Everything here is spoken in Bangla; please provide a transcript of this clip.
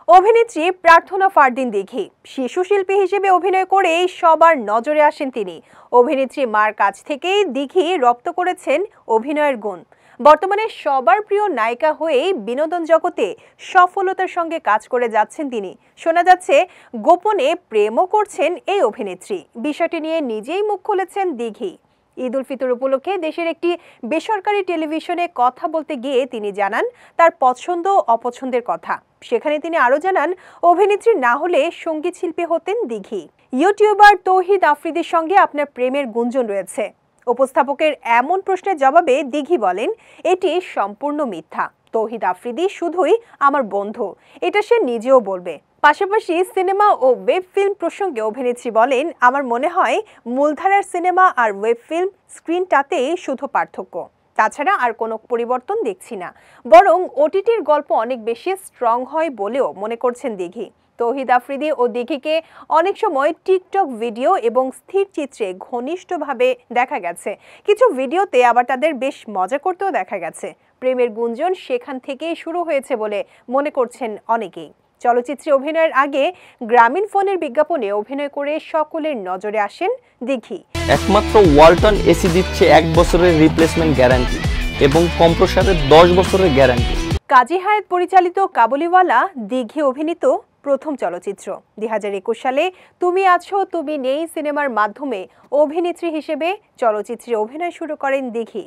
অভিনেত্রী প্রার্থনা ফারদিন দিঘি শিশু শিল্পী হিসেবে অভিনয় করে সবার নজরে আসেন তিনি। অভিনেত্রী মার কাছ থেকেই দিঘি রপ্ত করেছেন অভিনয়ের গুণ। বর্তমানে সবার প্রিয় নায়িকা হয়ে বিনোদন জগতে সফলতার সঙ্গে কাজ করে যাচ্ছেন তিনি। শোনা যাচ্ছে গোপনে প্রেমও করছেন এই অভিনেত্রী। বিষয়টি নিয়ে নিজেই মুখ খুলেছেন দিঘি। ঈদ উল ফিতর উপলক্ষে দেশের একটি বেসরকারি টেলিভিশনে কথা বলতে গিয়ে তিনি জানান তার পছন্দ অপছন্দের কথা। সেখানে তিনি আরো জানান, অভিনেত্রী না হলে সঙ্গীত শিল্পী হতেন দিঘি। ইউটিউবার তৌহিদ আফ্রিদির সঙ্গে আপনার প্রেমের গুঞ্জন রয়েছে। উপস্থাপকের এমন প্রশ্নের জবাবে দিঘি বলেন, এটি সম্পূর্ণ মিথ্যা। তৌহিদ আফ্রিদি শুধুই আমার বন্ধু, এটা সে নিজেও বলবে। পাশাপাশি সিনেমা ও ওয়েব ফিল্ম প্রসঙ্গে অভিনেত্রী বলেন, আমার মনে হয় মূলধারার সিনেমা আর ওয়েব ফিল্ম স্ক্রিনটাতেই শুধু পার্থক্য, তাছাড়া আর কোনো পরিবর্তন দেখছি না। বরং ওটিটির গল্প অনেক বেশি স্ট্রং হয় বলেও মনে করছেন দিঘি। তৌহিদ আফ্রিদি ও দিঘিকে অনেক সময় টিকটক ভিডিও এবং স্থির চিত্রে ঘনিষ্ঠভাবে দেখা গেছে। কিছু ভিডিওতে আবার তাদের বেশ মজা করতেও দেখা গেছে। প্রেমের গুঞ্জন সেখান থেকেই শুরু হয়েছে বলে মনে করছেন অনেকেই। চলচ্চিত্রে অভিনয়ের আগে গ্রামীণ ফোনের বিজ্ঞাপনে অভিনয় করে সকলের নজরে আসেন দিঘি। একমাত্র ওয়ালটন এসি দিচ্ছে 1 বছরের রিপ্লেসমেন্ট গ্যারান্টি এবং কম্প্রেসরের 10 বছরের গ্যারান্টি। কাজী হায়াত পরিচালিত কাবুলিওয়ালা দিঘি অভিনীত প্রথম চলচ্চিত্র। 2021 সালে তুমি আছো তুমি নেই সিনেমার মাধ্যমে অভিনেত্রী হিসেবে চলচ্চিত্রে অভিনয় শুরু করেন দিঘি।